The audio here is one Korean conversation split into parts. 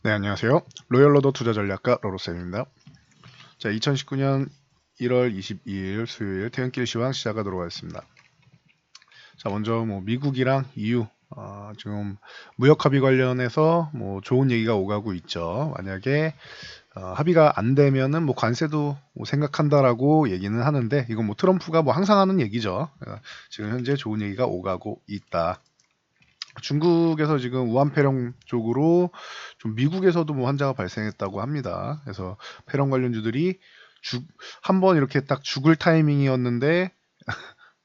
네, 안녕하세요. 로열러더 투자전략가 로로쌤입니다. 자, 2019년 1월 22일 수요일 퇴근길 시황 시작하도록 하겠습니다. 자, 먼저 미국이랑 EU 지금 무역 합의 관련해서 좋은 얘기가 오가고 있죠. 만약에 합의가 안 되면은 관세도 생각한다라고 얘기는 하는데 이건 트럼프가 항상 하는 얘기죠. 지금 현재 좋은 얘기가 오가고 있다. 중국에서 지금 우한폐렴 쪽으로 좀 미국에서도 환자가 발생했다고 합니다. 그래서 폐렴 관련주들이 한번 이렇게 딱 죽을 타이밍이었는데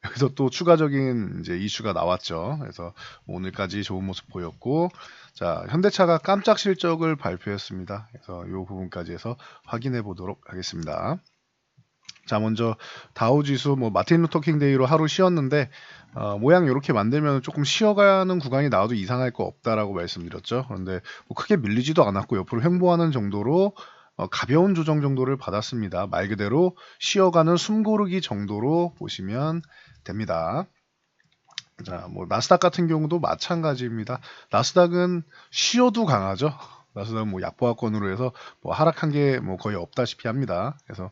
여기서 또 추가적인 이제 이슈가 나왔죠. 그래서 오늘까지 좋은 모습 보였고, 자, 현대차가 깜짝 실적을 발표했습니다. 그래서 이 부분까지 해서 확인해 보도록 하겠습니다. 자, 먼저 다우지수 마틴 루터킹 데이로 하루 쉬었는데 모양 이렇게 만들면 조금 쉬어가는 구간이 나와도 이상할 거 없다라고 말씀드렸죠. 그런데 크게 밀리지도 않았고 옆으로 횡보하는 정도로 가벼운 조정 정도를 받았습니다. 말 그대로 쉬어가는 숨고르기 정도로 보시면 됩니다. 자, 나스닥 같은 경우도 마찬가지입니다. 나스닥은 쉬어도 강하죠. 나스닥은 약보합권으로 해서 하락한 게 거의 없다시피 합니다. 그래서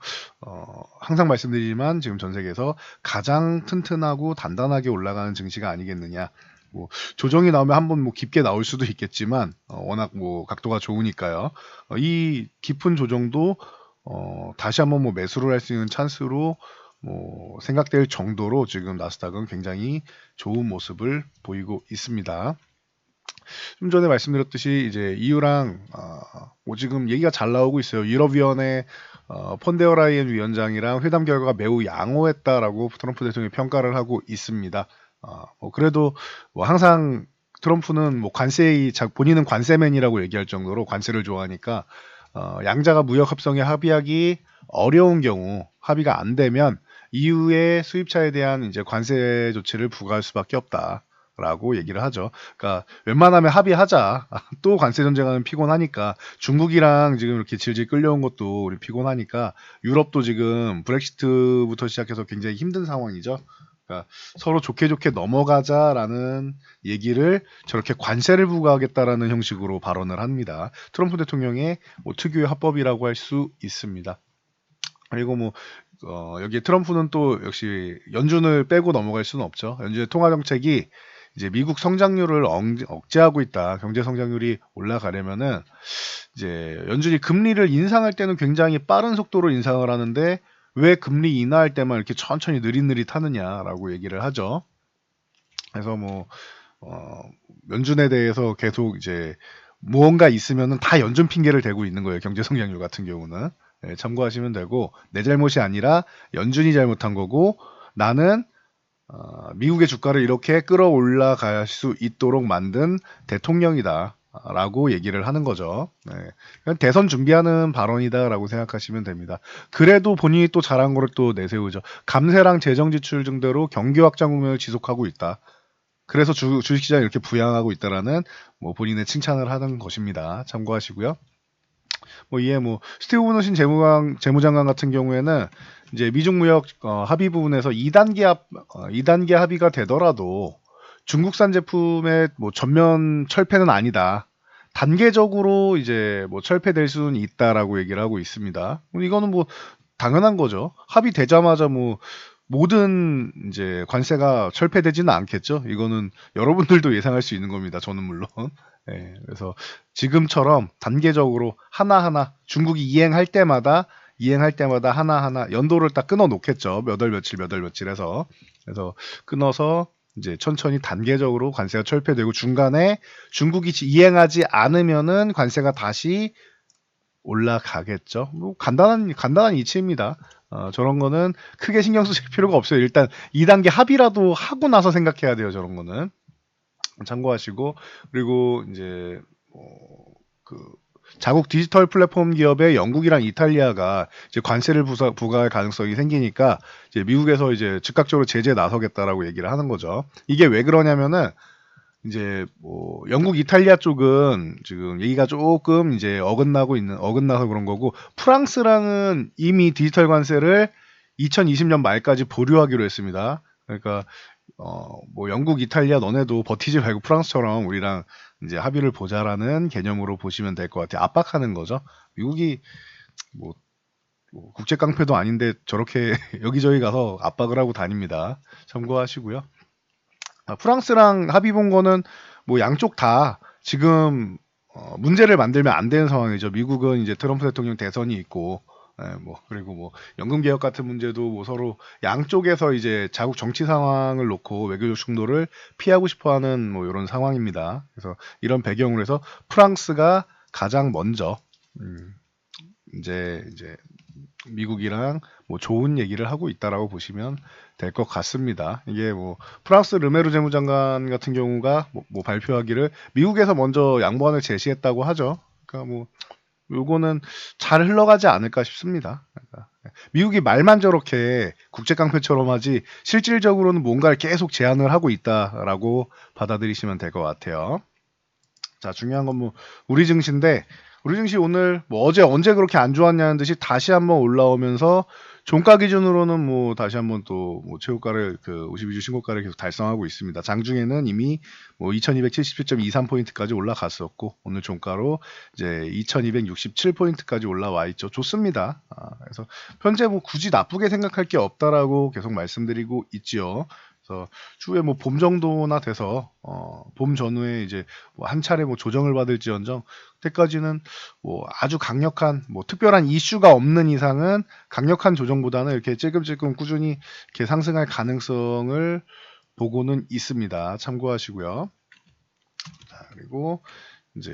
항상 말씀드리지만 지금 전 세계에서 가장 튼튼하고 단단하게 올라가는 증시가 아니겠느냐. 조정이 나오면 한번 깊게 나올 수도 있겠지만 워낙 각도가 좋으니까요. 이 깊은 조정도 다시 한번 매수를 할 수 있는 찬스로 생각될 정도로 지금 나스닥은 굉장히 좋은 모습을 보이고 있습니다. 좀 전에 말씀드렸듯이 이제 EU랑 지금 얘기가 잘 나오고 있어요. 유럽위원회 폰데어라이엔 위원장이랑 회담 결과가 매우 양호했다라고 트럼프 대통령이 평가를 하고 있습니다. 그래도 항상 트럼프는 본인은 관세맨이라고 얘기할 정도로 관세를 좋아하니까 양자가 무역 합성에 합의하기 어려운 경우 합의가 안 되면 EU의 수입차에 대한 이제 관세 조치를 부과할 수밖에 없다라고 얘기를 하죠. 그러니까 웬만하면 합의하자. 또 관세 전쟁하면 피곤하니까 중국이랑 지금 이렇게 질질 끌려온 것도 우리 피곤하니까 유럽도 지금 브렉시트부터 시작해서 굉장히 힘든 상황이죠. 그러니까 서로 좋게 좋게 넘어가자라는 얘기를 저렇게 관세를 부과하겠다라는 형식으로 발언을 합니다. 트럼프 대통령의 특유의 화법이라고 할 수 있습니다. 그리고 여기에 트럼프는 또 역시 연준을 빼고 넘어갈 수는 없죠. 연준의 통화 정책이 이제 미국 성장률을 억제하고 있다. 경제 성장률이 올라가려면은 이제 연준이 금리를 인상할 때는 굉장히 빠른 속도로 인상을 하는데 왜 금리 인하할 때만 이렇게 천천히 느릿느릿 하느냐라고 얘기를 하죠. 그래서 연준에 대해서 계속 이제 무언가 있으면은 다 연준 핑계를 대고 있는 거예요. 경제 성장률 같은 경우는. 네, 참고하시면 되고 내 잘못이 아니라 연준이 잘못한 거고 나는 미국의 주가를 이렇게 끌어올라 갈 수 있도록 만든 대통령이다. 라고 얘기를 하는 거죠. 네. 그냥 대선 준비하는 발언이다라고 생각하시면 됩니다. 그래도 본인이 또 잘한 거를 또 내세우죠. 감세랑 재정 지출 증대로 경기 확장 국면을 지속하고 있다. 그래서 주식시장이 이렇게 부양하고 있다라는 본인의 칭찬을 하는 것입니다. 참고하시고요. 이에 스티브 무너신 재무장관 같은 경우에는 이제 미중 무역 합의 부분에서 2단계 합의가 되더라도 중국산 제품의 전면 철폐는 아니다. 단계적으로 이제 철폐될 수는 있다라고 얘기를 하고 있습니다. 이거는 당연한 거죠. 합의되자마자 모든 이제 관세가 철폐되지는 않겠죠. 이거는 여러분들도 예상할 수 있는 겁니다. 저는 물론. 예, 그래서 지금처럼 단계적으로 하나하나 중국이 이행할 때마다 하나하나 연도를 딱 끊어 놓겠죠. 몇 월 며칠 해서. 그래서 끊어서 이제 천천히 단계적으로 관세가 철폐되고 중간에 중국이 이행하지 않으면은 관세가 다시 올라가겠죠. 간단한 이치입니다. 저런 거는 크게 신경 쓰실 필요가 없어요. 일단 2단계 합의라도 하고 나서 생각해야 돼요. 저런 거는. 참고하시고 그리고 이제 그 자국 디지털 플랫폼 기업의 영국이랑 이탈리아가 이제 관세를 부과할 가능성이 생기니까 이제 미국에서 이제 즉각적으로 제재에 나서겠다라고 얘기를 하는 거죠. 이게 왜 그러냐면은 이제 영국 이탈리아 쪽은 지금 얘기가 조금 이제 어긋나서 그런 거고 프랑스랑은 이미 디지털 관세를 2020년 말까지 보류하기로 했습니다. 그러니까 영국, 이탈리아 너네도 버티지 말고 프랑스처럼 우리랑 이제 합의를 보자라는 개념으로 보시면 될 것 같아요. 압박하는 거죠. 미국이 뭐 국제 깡패도 아닌데 저렇게 여기저기 가서 압박을 하고 다닙니다. 참고하시고요. 프랑스랑 합의 본 거는 뭐 양쪽 다 지금 문제를 만들면 안 되는 상황이죠. 미국은 이제 트럼프 대통령 대선이 있고, 뭐 그리고 뭐 연금 개혁 같은 문제도 뭐 서로 양쪽에서 이제 자국 정치 상황을 놓고 외교적 충돌을 피하고 싶어하는 뭐 이런 상황입니다. 그래서 이런 배경으로 해서 프랑스가 가장 먼저 이제 미국이랑 뭐 좋은 얘기를 하고 있다라고 보시면 될 것 같습니다. 이게 뭐 프랑스 르메르 재무장관 같은 경우가 뭐 발표하기를 미국에서 먼저 양보안을 제시했다고 하죠. 그러니까 뭐 요거는 잘 흘러가지 않을까 싶습니다. 그러니까 미국이 말만 저렇게 국제 깡패처럼 하지 실질적으로는 뭔가를 계속 제안을 하고 있다라고 받아들이시면 될 것 같아요. 자, 중요한 건 뭐 우리 증시인데 우리 증시 오늘 뭐 어제 언제 그렇게 안 좋았냐는 듯이 다시 한번 올라오면서 종가 기준으로는 뭐 다시 한번 또 뭐 최고가를 그 52주 신고가를 계속 달성하고 있습니다. 장중에는 이미 뭐 2277.23포인트까지 올라갔었고 오늘 종가로 이제 2267포인트까지 올라와 있죠. 좋습니다. 그래서 현재 뭐 굳이 나쁘게 생각할 게 없다라고 계속 말씀드리고 있지요. 그래서 추후에 뭐 봄 정도나 돼서 봄 전후에 이제 뭐한 차례 뭐 조정을 받을지언정 그때까지는 뭐 아주 강력한 뭐 특별한 이슈가 없는 이상은 강력한 조정보다는 이렇게 찔끔찔끔 꾸준히 이렇게 상승할 가능성을 보고는 있습니다. 참고하시고요. 자, 그리고 이제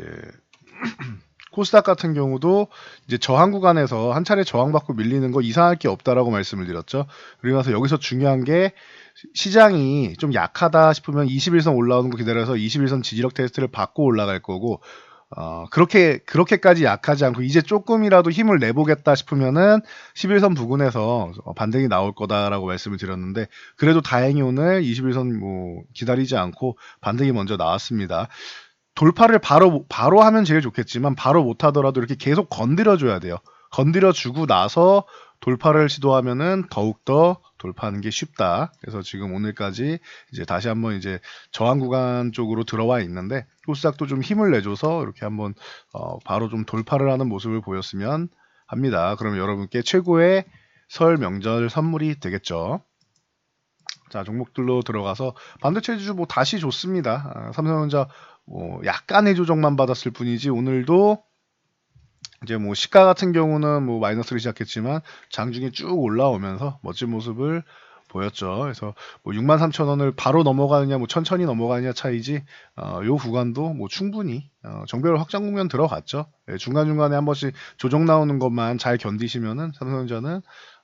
코스닥 같은 경우도 이제 저항 구간에서 한 차례 저항받고 밀리는 거 이상할 게 없다라고 말씀을 드렸죠. 그리고 나서 여기서 중요한 게 시장이 좀 약하다 싶으면 21선 올라오는 거 기다려서 21선 지지력 테스트를 받고 올라갈 거고 그렇게까지 약하지 않고 이제 조금이라도 힘을 내보겠다 싶으면은 11선 부근에서 반등이 나올 거다라고 말씀을 드렸는데 그래도 다행히 오늘 21선 뭐 기다리지 않고 반등이 먼저 나왔습니다. 돌파를 바로 하면 제일 좋겠지만 바로 못 하더라도 이렇게 계속 건드려 줘야 돼요. 건드려 주고 나서 돌파를 시도하면은 더욱더 돌파하는 게 쉽다. 그래서 지금 오늘까지 이제 다시 한번 이제 저항 구간 쪽으로 들어와 있는데 코스닥도 좀 힘을 내줘서 이렇게 한번 바로 좀 돌파를 하는 모습을 보였으면 합니다. 그럼 여러분께 최고의 설 명절 선물이 되겠죠. 자, 종목들로 들어가서 반도체 주주 뭐 다시 좋습니다. 삼성전자 뭐 약간의 조정만 받았을 뿐이지 오늘도 이제 뭐 시가 같은 경우는 뭐 마이너스를 시작했지만 장중에 쭉 올라오면서 멋진 모습을 보였죠. 그래서 뭐 63,000원을 바로 넘어가느냐 뭐 천천히 넘어가느냐 차이지 요 구간도 뭐 충분히 정배열 확장 국면 들어갔죠. 예, 중간중간에 한 번씩 조정 나오는 것만 잘 견디시면은 삼성전자는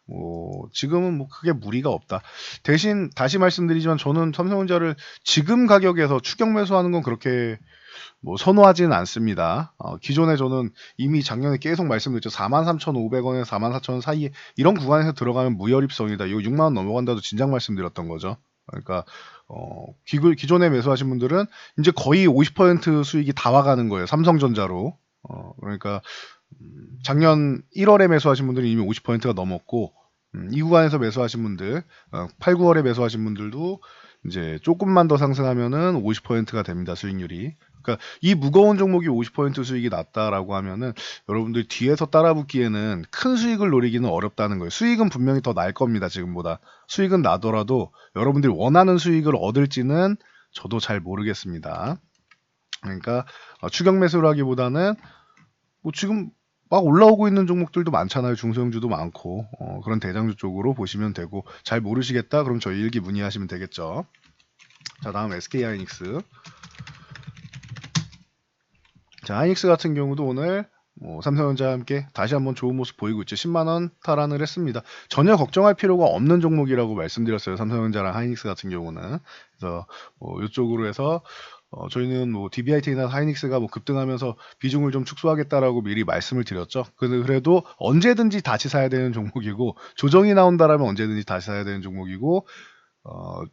뭐 지금은 뭐 크게 무리가 없다. 대신 다시 말씀드리지만 저는 삼성전자를 지금 가격에서 추격 매수하는 건 그렇게 뭐 선호하지는 않습니다. 기존에 저는 이미 작년에 계속 말씀드렸죠. 43,500원에서 44,000원 사이에 이런 구간에서 들어가면 무혈입성이다. 이거 6만 원 넘어간다도 진작 말씀드렸던 거죠. 그러니까 기존에 매수하신 분들은 이제 거의 50% 수익이 다 와가는 거예요. 삼성전자로. 그러니까 작년 1월에 매수하신 분들은 이미 50%가 넘었고 이 구간에서 매수하신 분들 8, 9월에 매수하신 분들도 이제 조금만 더 상승하면은 50%가 됩니다. 수익률이. 그러니까 이 무거운 종목이 50% 수익이 났다라고 하면은 여러분들 뒤에서 따라붙기에는 큰 수익을 노리기는 어렵다는 거예요. 수익은 분명히 더 날 겁니다. 지금보다. 수익은 나더라도 여러분들이 원하는 수익을 얻을지는 저도 잘 모르겠습니다. 그러니까 추격 매수를 하기보다는 뭐 지금 막 올라오고 있는 종목들도 많잖아요. 중소형주도 많고 그런 대장주 쪽으로 보시면 되고 잘 모르시겠다? 그럼 저희 일기 문의하시면 되겠죠. 자, 다음 SK하이닉스. 자, 하이닉스 같은 경우도 오늘 뭐 삼성전자와 함께 다시 한번 좋은 모습 보이고 있죠. 10만원 탈환을 했습니다. 전혀 걱정할 필요가 없는 종목이라고 말씀드렸어요. 삼성전자랑 하이닉스 같은 경우는. 그래서 뭐 이쪽으로 해서 저희는 뭐 DBIT나 하이닉스가 뭐 급등하면서 비중을 좀 축소하겠다라고 미리 말씀을 드렸죠. 그래도 언제든지 다시 사야 되는 종목이고 조정이 나온다라면 언제든지 다시 사야 되는 종목이고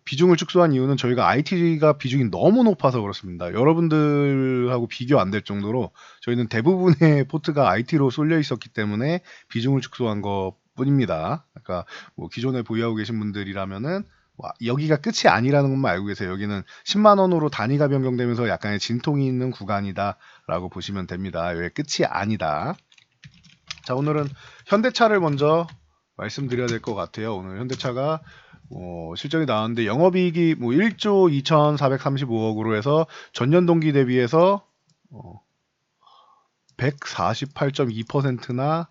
비중을 축소한 이유는 저희가 IT가 비중이 너무 높아서 그렇습니다. 여러분들하고 비교 안 될 정도로 저희는 대부분의 포트가 IT로 쏠려 있었기 때문에 비중을 축소한 것 뿐입니다. 그러니까 뭐 기존에 보유하고 계신 분들이라면은 여기가 끝이 아니라는 것만 알고 계세요. 여기는 10만원으로 단위가 변경되면서 약간의 진통이 있는 구간이다 라고 보시면 됩니다. 여기 끝이 아니다. 자, 오늘은 현대차를 먼저 말씀드려야 될 것 같아요. 오늘 현대차가 실적이 나왔는데 영업이익이 1조 2,435억으로 해서 전년 동기 대비해서 148.2%나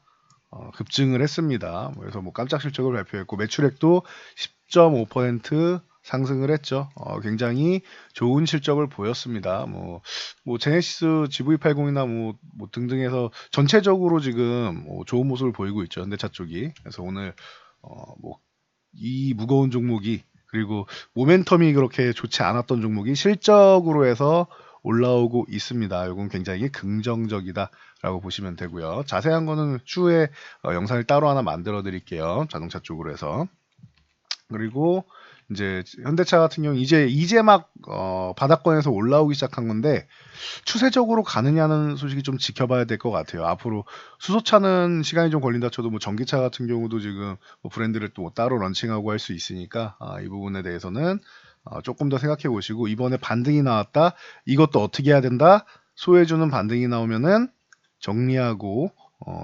급증을 했습니다. 그래서 깜짝 실적을 발표했고 매출액도 10.5% 상승을 했죠. 굉장히 좋은 실적을 보였습니다. 제네시스 GV80이나 등등해서 전체적으로 지금 좋은 모습을 보이고 있죠. 현대차 쪽이. 그래서 오늘 이 무거운 종목이 그리고 모멘텀이 그렇게 좋지 않았던 종목이 실적으로 해서 올라오고 있습니다. 이건 굉장히 긍정적이다라고 보시면 되고요. 자세한 거는 추후에 영상을 따로 하나 만들어 드릴게요. 자동차 쪽으로 해서. 그리고 이제 현대차 같은 경우 이제 막 바닥권에서 올라오기 시작한 건데 추세적으로 가느냐는 솔직히 좀 지켜봐야 될 것 같아요. 앞으로 수소차는 시간이 좀 걸린다 쳐도 전기차 같은 경우도 지금 브랜드를 또 따로 런칭하고 할 수 있으니까 이 부분에 대해서는 조금 더 생각해 보시고 이번에 반등이 나왔다. 이것도 어떻게 해야 된다. 소외주는 반등이 나오면은 정리하고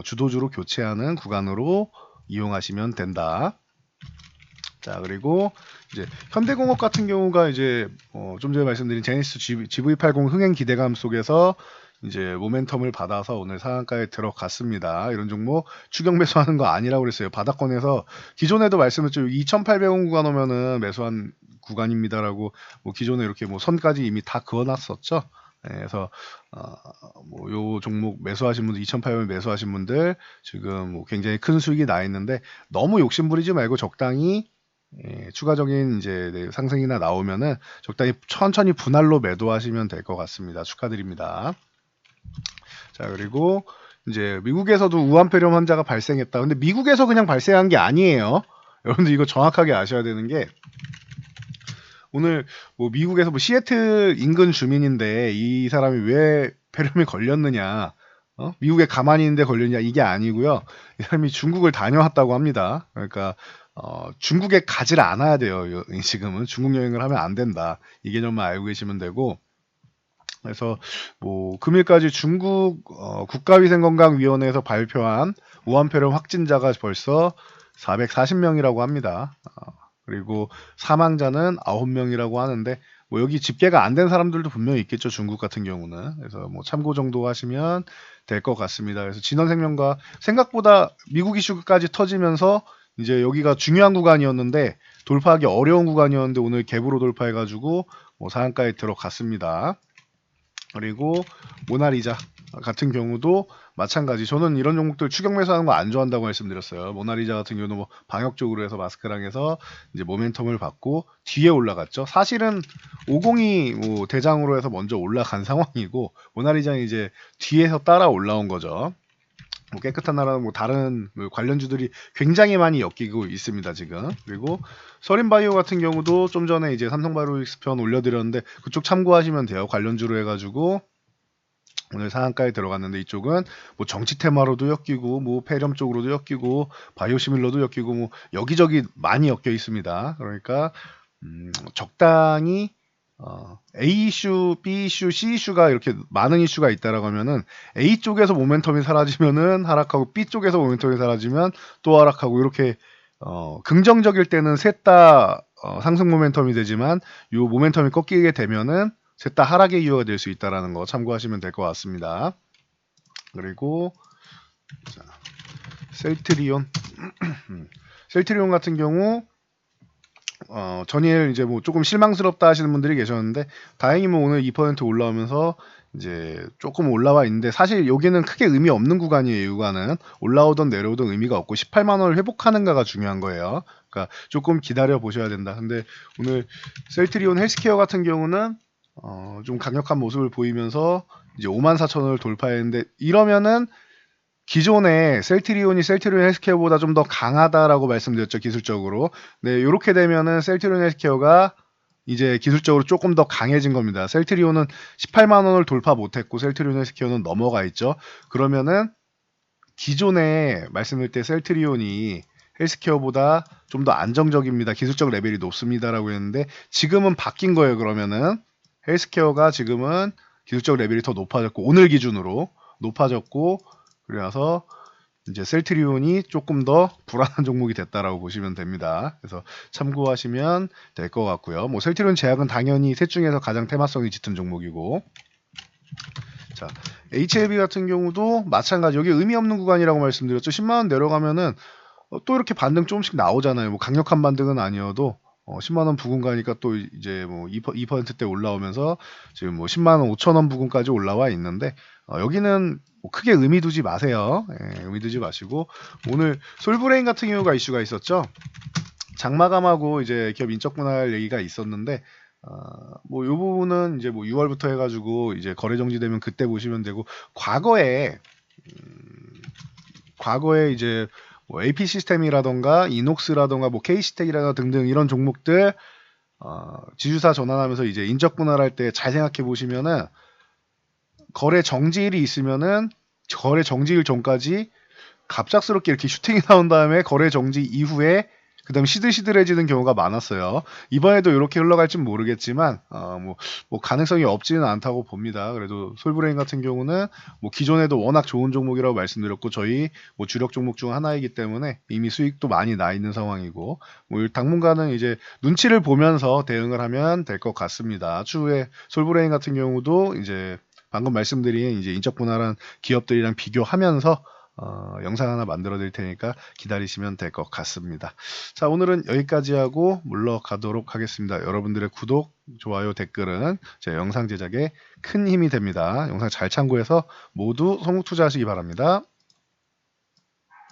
주도주로 교체하는 구간으로 이용하시면 된다. 자, 그리고 이제 현대공업 같은 경우가 이제 좀 전에 말씀드린 제네시스 GV80 흥행 기대감 속에서 이제 모멘텀을 받아서 오늘 상한가에 들어갔습니다. 이런 종목 추격 매수하는 거 아니라고 그랬어요. 바닥권에서 기존에도 말씀드렸죠. 2,800원 구간 오면은 매수한 구간입니다라고 기존에 이렇게 선까지 이미 다 그어놨었죠. 네, 그래서 요 종목 매수하신 분들 2,800원 매수하신 분들 지금 굉장히 큰 수익이 나 있는데 너무 욕심 부리지 말고 적당히 추가적인 이제 상승이나 나오면은 적당히 천천히 분할로 매도하시면 될 것 같습니다. 축하드립니다. 자, 그리고 이제 미국에서도 우한폐렴 환자가 발생했다. 근데 미국에서 그냥 발생한 게 아니에요. 여러분들 이거 정확하게 아셔야 되는 게 오늘 미국에서 시애틀 인근 주민인데 이 사람이 왜 폐렴이 걸렸느냐, 미국에 가만히 있는데 걸렸냐 이게 아니고요. 이 사람이 중국을 다녀왔다고 합니다. 그러니까 중국에 가지를 않아야 돼요. 지금은 중국 여행을 하면 안 된다. 이 개념만 알고 계시면 되고. 그래서 금일까지 중국 국가위생건강위원회에서 발표한 우한폐렴 확진자가 벌써 440명이라고 합니다. 그리고 사망자는 9명이라고 하는데 여기 집계가 안 된 사람들도 분명히 있겠죠. 중국 같은 경우는. 그래서 참고 정도 하시면 될 것 같습니다. 그래서 진원생명과 생각보다 미국 이슈까지 터지면서 이제 여기가 중요한 구간이었는데 돌파하기 어려운 구간이었는데 오늘 갭으로 돌파해가지고 상한가에 들어갔습니다. 그리고 모나리자 같은 경우도 마찬가지. 저는 이런 종목들 추격 매수하는 거 안 좋아한다고 말씀드렸어요. 모나리자 같은 경우는 방역적으로 해서 마스크랑 해서 이제 모멘텀을 받고 뒤에 올라갔죠. 사실은 50이 대장으로 해서 먼저 올라간 상황이고 모나리자는 이제 뒤에서 따라 올라온 거죠. 깨끗한 나라는 다른 관련주들이 굉장히 많이 엮이고 있습니다 지금. 그리고 서린바이오 같은 경우도 좀 전에 이제 삼성바이오로직스 편 올려드렸는데 그쪽 참고하시면 돼요. 관련주로 해가지고 오늘 상한가에 들어갔는데 이쪽은 정치 테마로도 엮이고 폐렴 쪽으로도 엮이고 바이오시밀러도 엮이고 여기저기 많이 엮여 있습니다. 그러니까 적당히 A 이슈, B 이슈, C 이슈가 이렇게 많은 이슈가 있다라고 하면은 A 쪽에서 모멘텀이 사라지면은 하락하고 B 쪽에서 모멘텀이 사라지면 또 하락하고 이렇게 긍정적일 때는 셋 다 상승 모멘텀이 되지만 요 모멘텀이 꺾이게 되면은 셋 다 하락의 이유가 될 수 있다라는 거 참고하시면 될 것 같습니다. 그리고 자, 셀트리온 셀트리온 같은 경우 전일 이제 조금 실망스럽다 하시는 분들이 계셨는데 다행히 오늘 2% 올라오면서 이제 조금 올라와 있는데 사실 여기는 크게 의미 없는 구간이에요. 이 구간은 올라오던 내려오던 의미가 없고 18만 원을 회복하는가가 중요한 거예요. 그러니까 조금 기다려 보셔야 된다. 근데 오늘 셀트리온 헬스케어 같은 경우는 좀 강력한 모습을 보이면서 이제 54,000원을 돌파했는데 이러면은 기존에 셀트리온 헬스케어보다 좀 더 강하다라고 말씀드렸죠, 기술적으로. 네, 이렇게 되면은 셀트리온 헬스케어가 이제 기술적으로 조금 더 강해진 겁니다. 셀트리온은 18만 원을 돌파 못했고 셀트리온 헬스케어는 넘어가 있죠. 그러면은 기존에 말씀드릴 때 셀트리온이 헬스케어보다 좀 더 안정적입니다. 기술적 레벨이 높습니다라고 했는데 지금은 바뀐 거예요. 그러면은 헬스케어가 지금은 기술적 레벨이 더 높아졌고 오늘 기준으로 높아졌고 그래서 이제 셀트리온이 조금 더 불안한 종목이 됐다라고 보시면 됩니다. 그래서 참고하시면 될 것 같고요. 뭐 셀트리온 제약은 당연히 셋 중에서 가장 테마성이 짙은 종목이고 자, HLB 같은 경우도 마찬가지. 여기 의미 없는 구간이라고 말씀드렸죠. 10만원 내려가면은 또 이렇게 반등 조금씩 나오잖아요. 뭐 강력한 반등은 아니어도 10만원 부근 가니까 또 이제 뭐 2%대 올라오면서 지금 뭐 10만원 5천원 부근까지 올라와 있는데 여기는 뭐 크게 의미 두지 마세요. 예, 의미 두지 마시고 오늘 솔브레인 같은 경우가 이슈가 있었죠. 장마감하고 이제 기업 인적 분할 얘기가 있었는데 뭐 요 부분은 이제 뭐 6월부터 해가지고 이제 거래 정지되면 그때 보시면 되고 과거에 이제 뭐 AP 시스템이라던가 이녹스라던가 뭐 K시텍이라던가 등등 이런 종목들 지주사 전환하면서 이제 인적 분할할 때 잘 생각해 보시면은 거래 정지일이 있으면은 거래 정지일 전까지 갑작스럽게 이렇게 슈팅이 나온 다음에 거래 정지 이후에 그다음 시들시들해지는 경우가 많았어요. 이번에도 이렇게 흘러갈진 모르겠지만 뭐 가능성이 없지는 않다고 봅니다. 그래도 솔브레인 같은 경우는 뭐 기존에도 워낙 좋은 종목이라고 말씀드렸고 저희 뭐 주력 종목 중 하나이기 때문에 이미 수익도 많이 나 있는 상황이고 뭐 당분간은 이제 눈치를 보면서 대응을 하면 될 것 같습니다. 추후에 솔브레인 같은 경우도 이제 방금 말씀드린 이제 인적 분할한 기업들이랑 비교하면서 영상 하나 만들어 드릴 테니까 기다리시면 될 것 같습니다. 자, 오늘은 여기까지 하고 물러가도록 하겠습니다. 여러분들의 구독, 좋아요, 댓글은 제 영상 제작에 큰 힘이 됩니다. 영상 잘 참고해서 모두 성공 투자하시기 바랍니다.